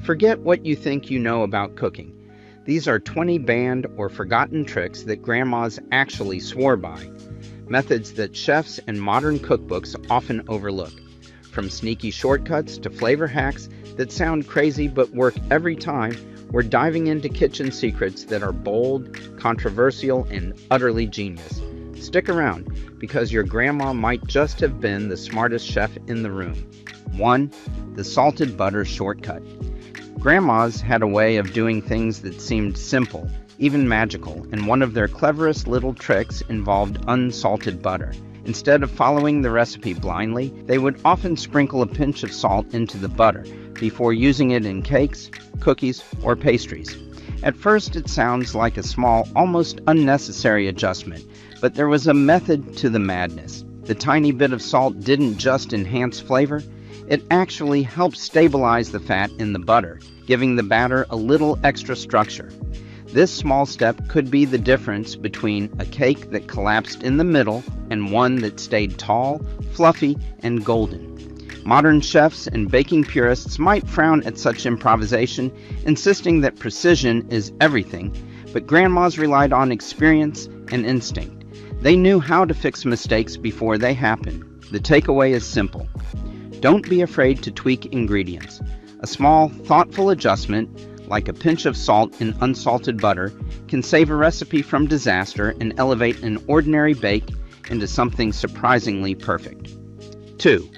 Forget what you think you know about cooking. These are 20 banned or forgotten tricks that grandmas actually swore by. Methods that chefs and modern cookbooks often overlook. From sneaky shortcuts to flavor hacks that sound crazy but work every time, we're diving into kitchen secrets that are bold, controversial, and utterly genius. Stick around, because your grandma might just have been the smartest chef in the room. 1. The salted butter shortcut. Grandmas had a way of doing things that seemed simple, even magical, and one of their cleverest little tricks involved unsalted butter. Instead of following the recipe blindly, they would often sprinkle a pinch of salt into the butter before using it in cakes, cookies, or pastries. At first, it sounds like a small, almost unnecessary adjustment, but there was a method to the madness. The tiny bit of salt didn't just enhance flavor, it actually helped stabilize the fat in the butter, giving the batter a little extra structure. This small step could be the difference between a cake that collapsed in the middle and one that stayed tall, fluffy, and golden. Modern chefs and baking purists might frown at such improvisation, insisting that precision is everything, but grandmas relied on experience and instinct. They knew how to fix mistakes before they happened. The takeaway is simple. Don't be afraid to tweak ingredients. A small, thoughtful adjustment, like a pinch of salt in unsalted butter, can save a recipe from disaster and elevate an ordinary bake into something surprisingly perfect. 2.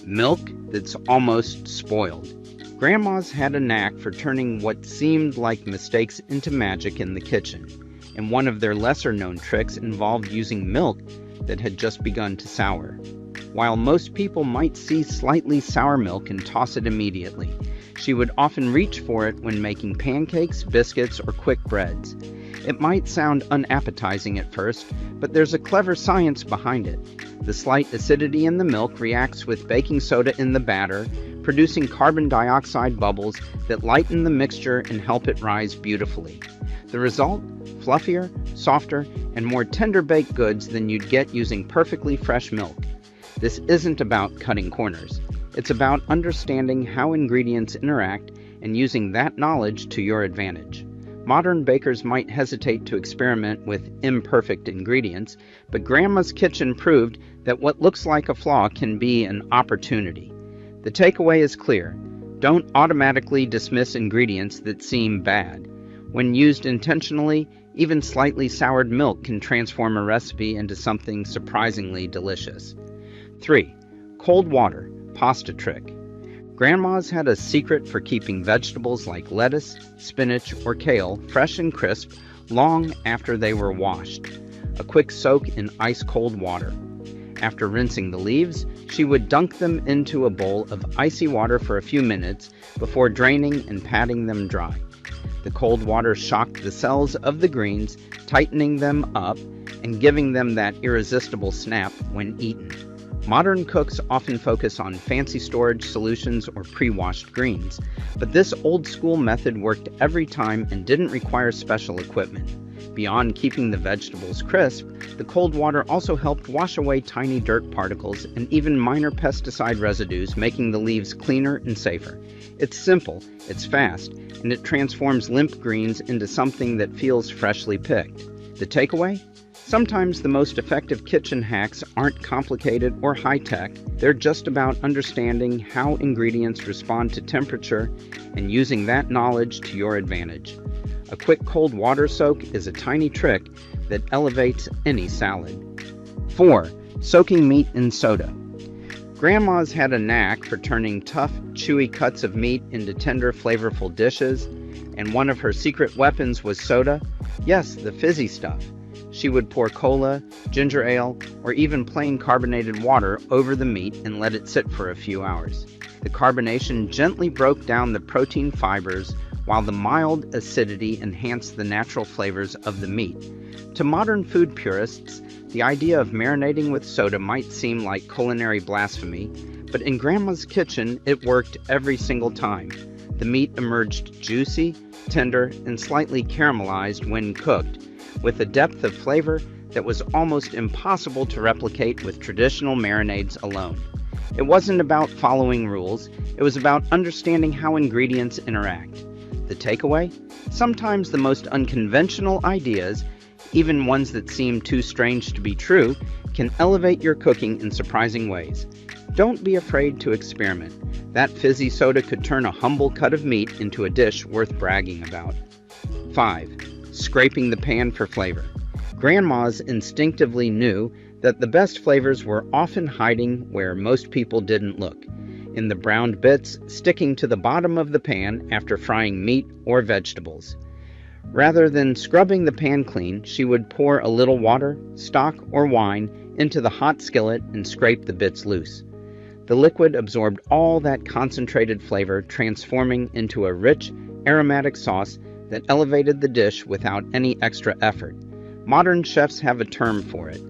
Milk that's almost spoiled. Grandmas had a knack for turning what seemed like mistakes into magic in the kitchen, and one of their lesser-known tricks involved using milk that had just begun to sour. While most people might see slightly sour milk and toss it immediately, she would often reach for it when making pancakes, biscuits, or quick breads. It might sound unappetizing at first, but there's a clever science behind it. The slight acidity in the milk reacts with baking soda in the batter, producing carbon dioxide bubbles that lighten the mixture and help it rise beautifully. The result? Fluffier, softer, and more tender baked goods than you'd get using perfectly fresh milk. This isn't about cutting corners. It's about understanding how ingredients interact and using that knowledge to your advantage. Modern bakers might hesitate to experiment with imperfect ingredients, but Grandma's kitchen proved that what looks like a flaw can be an opportunity. The takeaway is clear. Don't automatically dismiss ingredients that seem bad. When used intentionally, even slightly soured milk can transform a recipe into something surprisingly delicious. 3. Cold water, pasta trick. Grandmas had a secret for keeping vegetables like lettuce, spinach, or kale fresh and crisp long after they were washed. A quick soak in ice-cold water. After rinsing the leaves, she would dunk them into a bowl of icy water for a few minutes before draining and patting them dry. The cold water shocked the cells of the greens, tightening them up and giving them that irresistible snap when eaten. Modern cooks often focus on fancy storage solutions or pre-washed greens, but this old-school method worked every time and didn't require special equipment. Beyond keeping the vegetables crisp, the cold water also helped wash away tiny dirt particles and even minor pesticide residues, making the leaves cleaner and safer. It's simple, it's fast, and it transforms limp greens into something that feels freshly picked. The takeaway? Sometimes the most effective kitchen hacks aren't complicated or high-tech. They're just about understanding how ingredients respond to temperature and using that knowledge to your advantage. A quick cold water soak is a tiny trick that elevates any salad. 4. Soaking meat in soda. Grandmas had a knack for turning tough, chewy cuts of meat into tender, flavorful dishes, and one of her secret weapons was soda. Yes, the fizzy stuff. She would pour cola, ginger ale, or even plain carbonated water over the meat and let it sit for a few hours. The carbonation gently broke down the protein fibers, while the mild acidity enhanced the natural flavors of the meat. To modern food purists, the idea of marinating with soda might seem like culinary blasphemy, but in Grandma's kitchen, it worked every single time. The meat emerged juicy, tender, and slightly caramelized when cooked, with a depth of flavor that was almost impossible to replicate with traditional marinades alone. It wasn't about following rules, it was about understanding how ingredients interact. The takeaway? Sometimes the most unconventional ideas, even ones that seem too strange to be true, can elevate your cooking in surprising ways. Don't be afraid to experiment. That fizzy soda could turn a humble cut of meat into a dish worth bragging about. 5. Scraping the pan for flavor. Grandmas instinctively knew that the best flavors were often hiding where most people didn't look, in the browned bits sticking to the bottom of the pan after frying meat or vegetables. Rather than scrubbing the pan clean, she would pour a little water, stock, or wine into the hot skillet and scrape the bits loose. The liquid absorbed all that concentrated flavor, transforming into a rich, aromatic sauce that elevated the dish without any extra effort. Modern chefs have a term for it,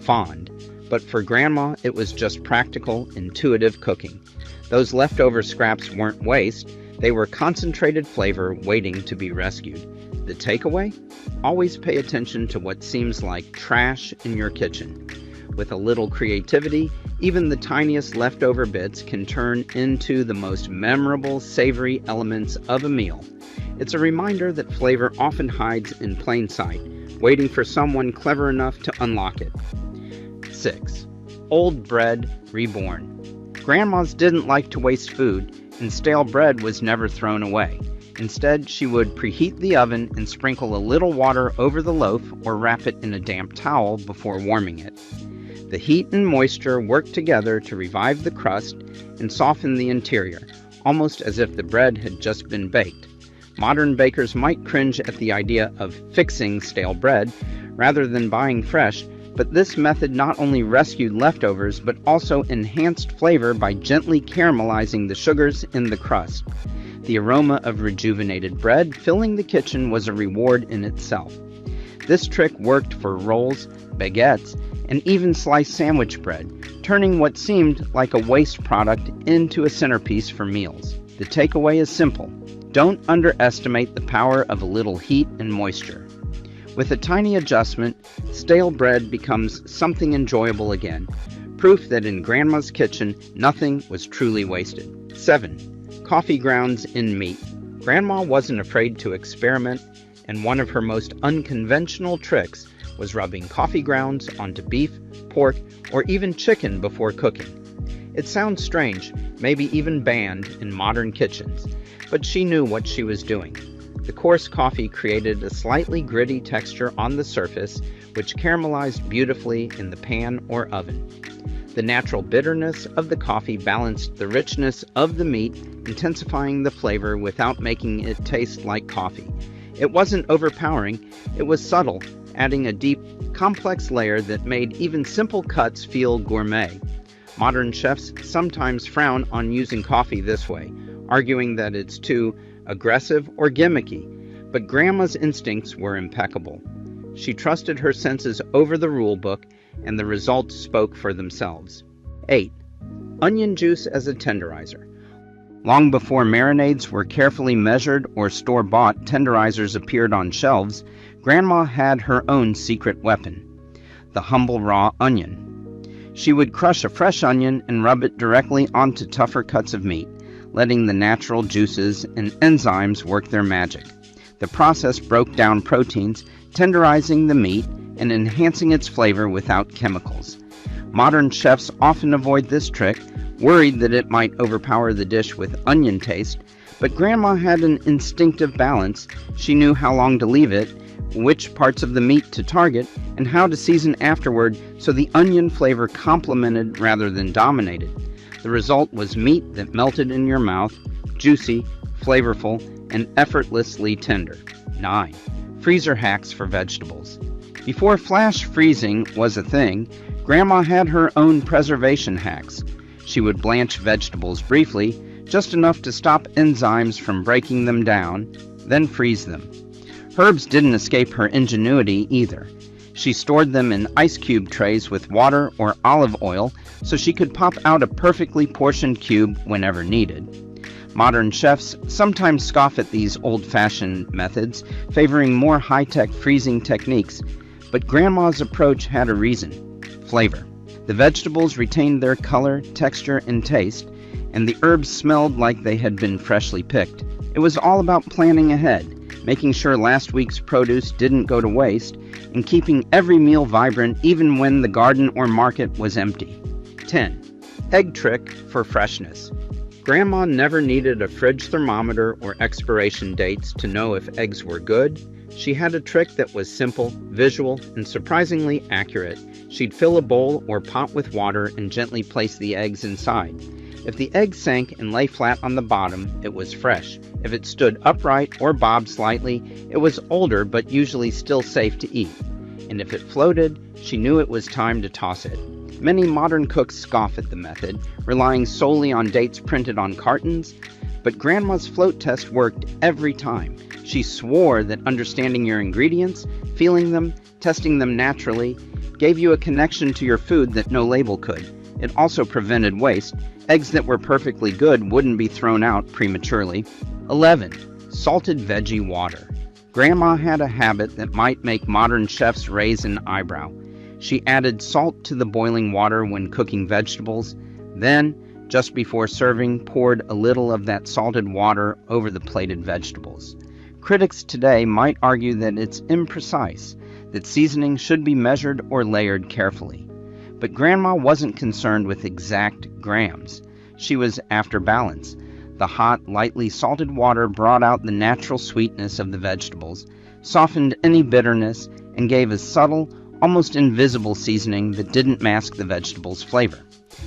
fond, but for Grandma it was just practical, intuitive cooking. Those leftover scraps weren't waste, they were concentrated flavor waiting to be rescued. The takeaway? Always pay attention to what seems like trash in your kitchen. With a little creativity, even the tiniest leftover bits can turn into the most memorable, savory elements of a meal. It's a reminder that flavor often hides in plain sight, waiting for someone clever enough to unlock it. 6. Old bread reborn. Grandmas didn't like to waste food, and stale bread was never thrown away. Instead, she would preheat the oven and sprinkle a little water over the loaf or wrap it in a damp towel before warming it. The heat and moisture worked together to revive the crust and soften the interior, almost as if the bread had just been baked. Modern bakers might cringe at the idea of fixing stale bread rather than buying fresh, but this method not only rescued leftovers but also enhanced flavor by gently caramelizing the sugars in the crust. The aroma of rejuvenated bread filling the kitchen was a reward in itself. This trick worked for rolls, baguettes, and even sliced sandwich bread, turning what seemed like a waste product into a centerpiece for meals. The takeaway is simple. Don't underestimate the power of a little heat and moisture. With a tiny adjustment, stale bread becomes something enjoyable again. Proof that in Grandma's kitchen, nothing was truly wasted. 7. Coffee grounds in meat. Grandma wasn't afraid to experiment, and one of her most unconventional tricks was rubbing coffee grounds onto beef, pork, or even chicken before cooking. It sounds strange, maybe even banned in modern kitchens, but she knew what she was doing. The coarse coffee created a slightly gritty texture on the surface, which caramelized beautifully in the pan or oven. The natural bitterness of the coffee balanced the richness of the meat, intensifying the flavor without making it taste like coffee. It wasn't overpowering, it was subtle, adding a deep, complex layer that made even simple cuts feel gourmet. Modern chefs sometimes frown on using coffee this way, arguing that it's too aggressive or gimmicky, but Grandma's instincts were impeccable. She trusted her senses over the rule book, and the results spoke for themselves. 8. Onion juice as a tenderizer. Long before marinades were carefully measured or store-bought tenderizers appeared on shelves, Grandma had her own secret weapon, the humble raw onion. She would crush a fresh onion and rub it directly onto tougher cuts of meat, letting the natural juices and enzymes work their magic. The process broke down proteins, tenderizing the meat and enhancing its flavor without chemicals. Modern chefs often avoid this trick, worried that it might overpower the dish with onion taste, but Grandma had an instinctive balance. She knew how long to leave it, which parts of the meat to target, and how to season afterward so the onion flavor complemented rather than dominated. The result was meat that melted in your mouth, juicy, flavorful, and effortlessly tender. 9. Freezer hacks for vegetables. Before flash freezing was a thing, Grandma had her own preservation hacks. She would blanch vegetables briefly, just enough to stop enzymes from breaking them down, then freeze them. Herbs didn't escape her ingenuity either. She stored them in ice cube trays with water or olive oil so she could pop out a perfectly portioned cube whenever needed. Modern chefs sometimes scoff at these old-fashioned methods, favoring more high-tech freezing techniques, but Grandma's approach had a reason: flavor. The vegetables retained their color, texture, and taste, and the herbs smelled like they had been freshly picked. It was all about planning ahead, making sure last week's produce didn't go to waste, and keeping every meal vibrant even when the garden or market was empty. 10. Egg trick for freshness. Grandma never needed a fridge thermometer or expiration dates to know if eggs were good. She had a trick that was simple, visual, and surprisingly accurate. She'd fill a bowl or pot with water and gently place the eggs inside. If the egg sank and lay flat on the bottom, it was fresh. If it stood upright or bobbed slightly, it was older but usually still safe to eat. And if it floated, she knew it was time to toss it. Many modern cooks scoff at the method, relying solely on dates printed on cartons, but Grandma's float test worked every time. She swore that understanding your ingredients, feeling them, testing them naturally, gave you a connection to your food that no label could. It also prevented waste. Eggs that were perfectly good wouldn't be thrown out prematurely. 11. Salted veggie water. Grandma had a habit that might make modern chefs raise an eyebrow. She added salt to the boiling water when cooking vegetables, then, just before serving, poured a little of that salted water over the plated vegetables. Critics today might argue that it's imprecise, that seasoning should be measured or layered carefully. But Grandma wasn't concerned with exact grams. She was after balance. The hot, lightly salted water brought out the natural sweetness of the vegetables, softened any bitterness, and gave a subtle, almost invisible seasoning that didn't mask the vegetable's flavor.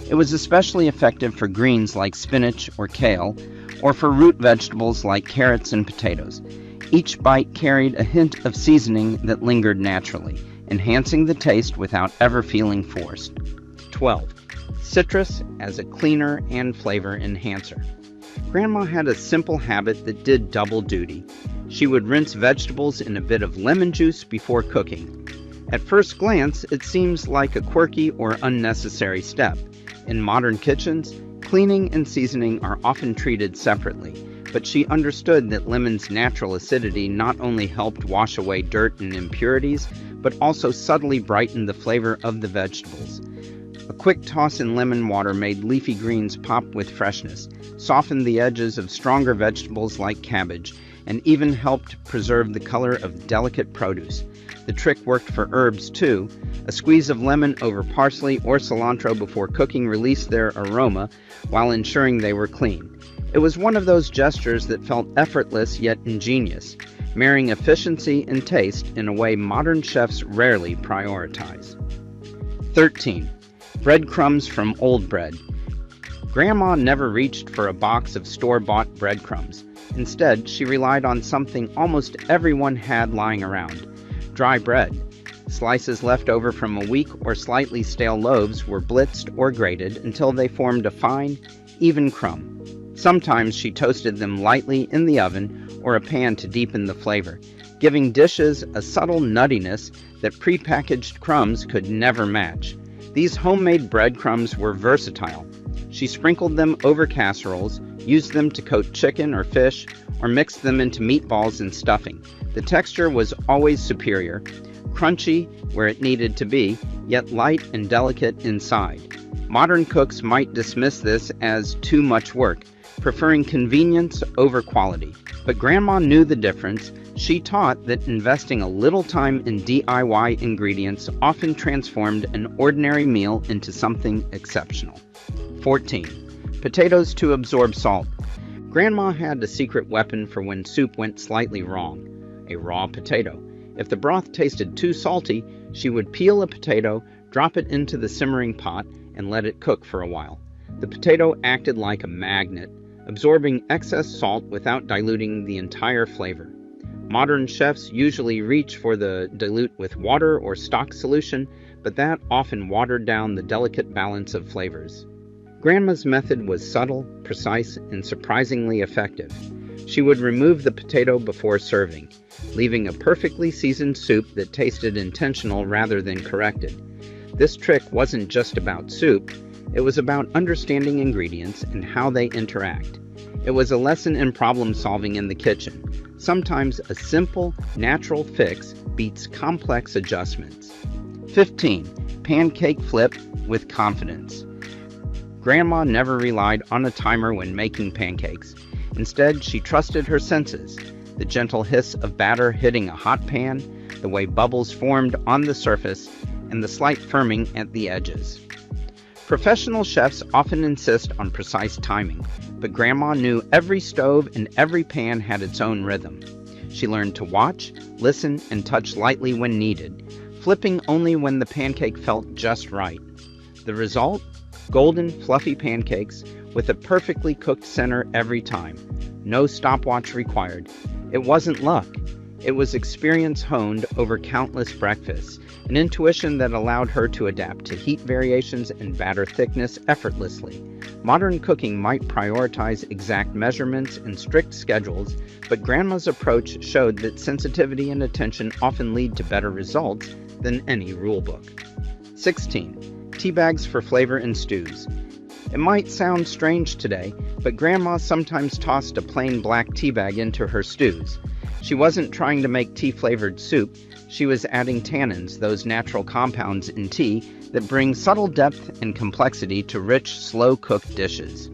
It was especially effective for greens like spinach or kale, or for root vegetables like carrots and potatoes. Each bite carried a hint of seasoning that lingered naturally, enhancing the taste without ever feeling forced. 12. Citrus as a cleaner and flavor enhancer. Grandma had a simple habit that did double duty. She would rinse vegetables in a bit of lemon juice before cooking. At first glance, it seems like a quirky or unnecessary step. In modern kitchens, cleaning and seasoning are often treated separately, but she understood that lemon's natural acidity not only helped wash away dirt and impurities, but also subtly brightened the flavor of the vegetables. A quick toss in lemon water made leafy greens pop with freshness, softened the edges of stronger vegetables like cabbage, and even helped preserve the color of delicate produce. The trick worked for herbs too. A squeeze of lemon over parsley or cilantro before cooking released their aroma while ensuring they were clean. It was one of those gestures that felt effortless yet ingenious, marrying efficiency and taste in a way modern chefs rarely prioritize. 13. Breadcrumbs from old bread. Grandma never reached for a box of store-bought breadcrumbs. Instead, she relied on something almost everyone had lying around: dry bread. Slices left over from a weak or slightly stale loaves were blitzed or grated until they formed a fine, even crumb. Sometimes she toasted them lightly in the oven or a pan to deepen the flavor, giving dishes a subtle nuttiness that prepackaged crumbs could never match. These homemade breadcrumbs were versatile. She sprinkled them over casseroles, used them to coat chicken or fish, or mixed them into meatballs and stuffing. The texture was always superior, crunchy where it needed to be, yet light and delicate inside. Modern cooks might dismiss this as too much work, preferring convenience over quality. But Grandma knew the difference. She taught that investing a little time in DIY ingredients often transformed an ordinary meal into something exceptional. 14. Potatoes to absorb salt. Grandma had a secret weapon for when soup went slightly wrong: a raw potato. If the broth tasted too salty, she would peel a potato, drop it into the simmering pot, and let it cook for a while. The potato acted like a magnet, absorbing excess salt without diluting the entire flavor. Modern chefs usually reach for the dilute with water or stock solution, but that often watered down the delicate balance of flavors. Grandma's method was subtle, precise, and surprisingly effective. She would remove the potato before serving, leaving a perfectly seasoned soup that tasted intentional rather than corrected. This trick wasn't just about soup, it was about understanding ingredients and how they interact. It was a lesson in problem solving in the kitchen. Sometimes a simple, natural fix beats complex adjustments. 15. Pancake flip with confidence. Grandma never relied on a timer when making pancakes. Instead, she trusted her senses: the gentle hiss of batter hitting a hot pan, the way bubbles formed on the surface, and the slight firming at the edges. Professional chefs often insist on precise timing, but Grandma knew every stove and every pan had its own rhythm. She learned to watch, listen, and touch lightly when needed, flipping only when the pancake felt just right. The result? Golden, fluffy pancakes with a perfectly cooked center every time. No stopwatch required. It wasn't luck. It was experience honed over countless breakfasts, an intuition that allowed her to adapt to heat variations and batter thickness effortlessly. Modern cooking might prioritize exact measurements and strict schedules, but Grandma's approach showed that sensitivity and attention often lead to better results than any rulebook. 16. Tea bags for flavor in stews. It might sound strange today, but Grandma sometimes tossed a plain black tea bag into her stews. She wasn't trying to make tea-flavored soup. She was adding tannins, those natural compounds in tea that bring subtle depth and complexity to rich, slow-cooked dishes.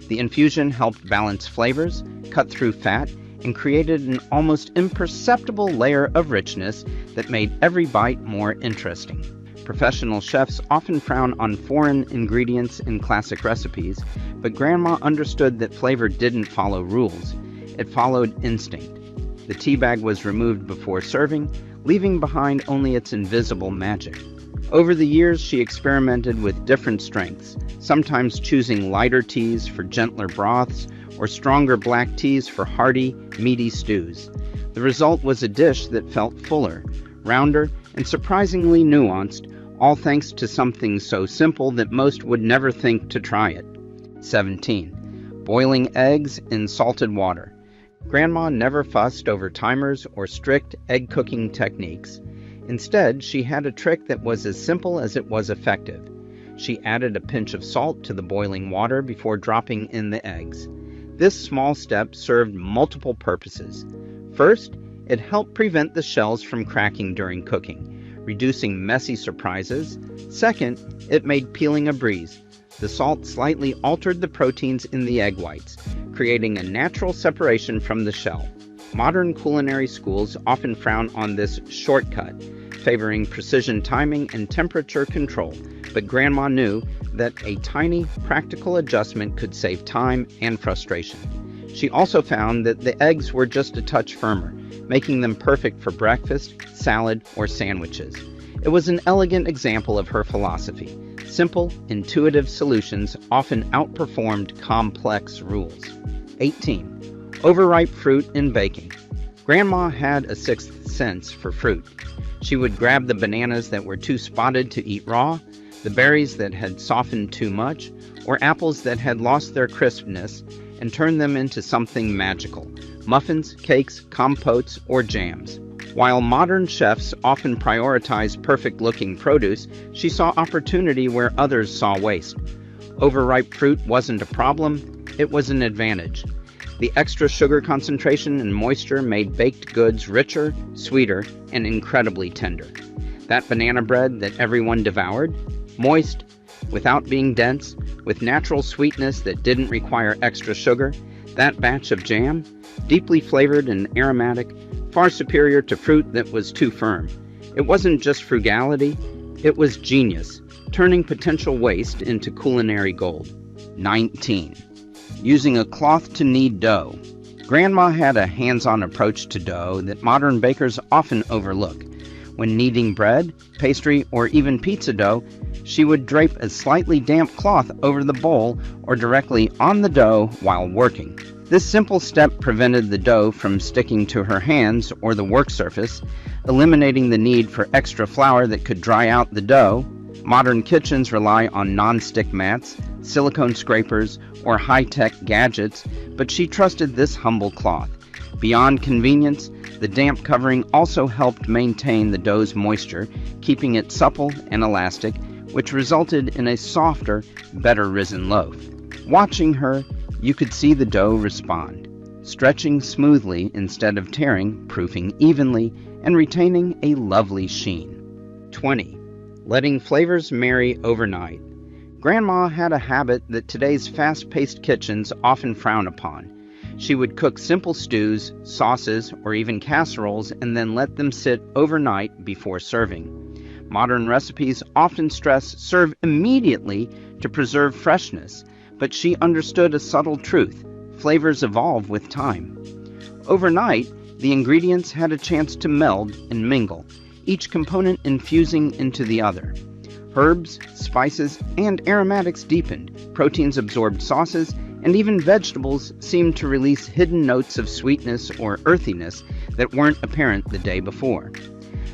The infusion helped balance flavors, cut through fat, and created an almost imperceptible layer of richness that made every bite more interesting. Professional chefs often frown on foreign ingredients in classic recipes, but Grandma understood that flavor didn't follow rules. It followed instinct. The tea bag was removed before serving, leaving behind only its invisible magic. Over the years, she experimented with different strengths, sometimes choosing lighter teas for gentler broths or stronger black teas for hearty, meaty stews. The result was a dish that felt fuller, rounder, and surprisingly nuanced, all thanks to something so simple that most would never think to try it. 17. Boiling eggs in salted water. Grandma never fussed over timers or strict egg cooking techniques. Instead, she had a trick that was as simple as it was effective. She added a pinch of salt to the boiling water before dropping in the eggs. This small step served multiple purposes. First, it helped prevent the shells from cracking during cooking, reducing messy surprises. Second, it made peeling a breeze. The salt slightly altered the proteins in the egg whites, creating a natural separation from the shell. Modern culinary schools often frown on this shortcut, favoring precision timing and temperature control, but Grandma knew that a tiny, practical adjustment could save time and frustration. She also found that the eggs were just a touch firmer, making them perfect for breakfast, salad, or sandwiches. It was an elegant example of her philosophy. Simple, intuitive solutions often outperformed complex rules. 18. Overripe fruit in baking. Grandma had a sixth sense for fruit. She would grab the bananas that were too spotted to eat raw, the berries that had softened too much, or apples that had lost their crispness, and turn them into something magical: muffins, cakes, compotes, or jams. While modern chefs often prioritize perfect-looking produce, she saw opportunity where others saw waste. Overripe fruit wasn't a problem, it was an advantage. The extra sugar concentration and moisture made baked goods richer, sweeter, and incredibly tender. That banana bread that everyone devoured, moist, without being dense, with natural sweetness that didn't require extra sugar, that batch of jam, deeply flavored and aromatic, far superior to fruit that was too firm. It wasn't just frugality, it was genius, turning potential waste into culinary gold. 19. Using a cloth to knead dough. Grandma had a hands-on approach to dough that modern bakers often overlook. When kneading bread, pastry, or even pizza dough, she would drape a slightly damp cloth over the bowl or directly on the dough while working. This simple step prevented the dough from sticking to her hands or the work surface, eliminating the need for extra flour that could dry out the dough. Modern kitchens rely on non-stick mats, silicone scrapers, or high-tech gadgets, but she trusted this humble cloth. Beyond convenience, the damp covering also helped maintain the dough's moisture, keeping it supple and elastic, which resulted in a softer, better risen loaf. Watching her, you could see the dough respond, stretching smoothly instead of tearing, proofing evenly, and retaining a lovely sheen. 20. Letting flavors marry overnight. Grandma had a habit that today's fast-paced kitchens often frown upon. She would cook simple stews, sauces, or even casseroles and then let them sit overnight before serving. Modern recipes often stress serve immediately to preserve freshness, but she understood a subtle truth: flavors evolve with time. Overnight, the ingredients had a chance to meld and mingle, each component infusing into the other. Herbs, spices, and aromatics deepened, proteins absorbed sauces, and even vegetables seemed to release hidden notes of sweetness or earthiness that weren't apparent the day before.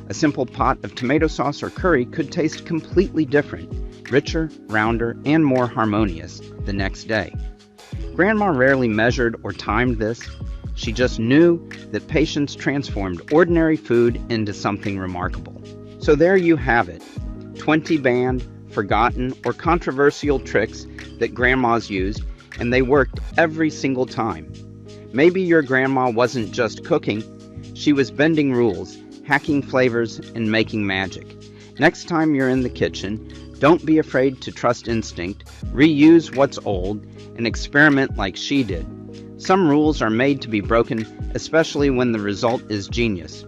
A simple pot of tomato sauce or curry could taste completely different, richer, rounder, and more harmonious the next day. Grandma rarely measured or timed this. She just knew that patience transformed ordinary food into something remarkable. So there you have it, 20 banned, forgotten, or controversial tricks that grandmas used, and they worked every single time. Maybe your grandma wasn't just cooking, she was bending rules, hacking flavors, and making magic. Next time you're in the kitchen, don't be afraid to trust instinct, reuse what's old, and experiment like she did. Some rules are made to be broken, especially when the result is genius.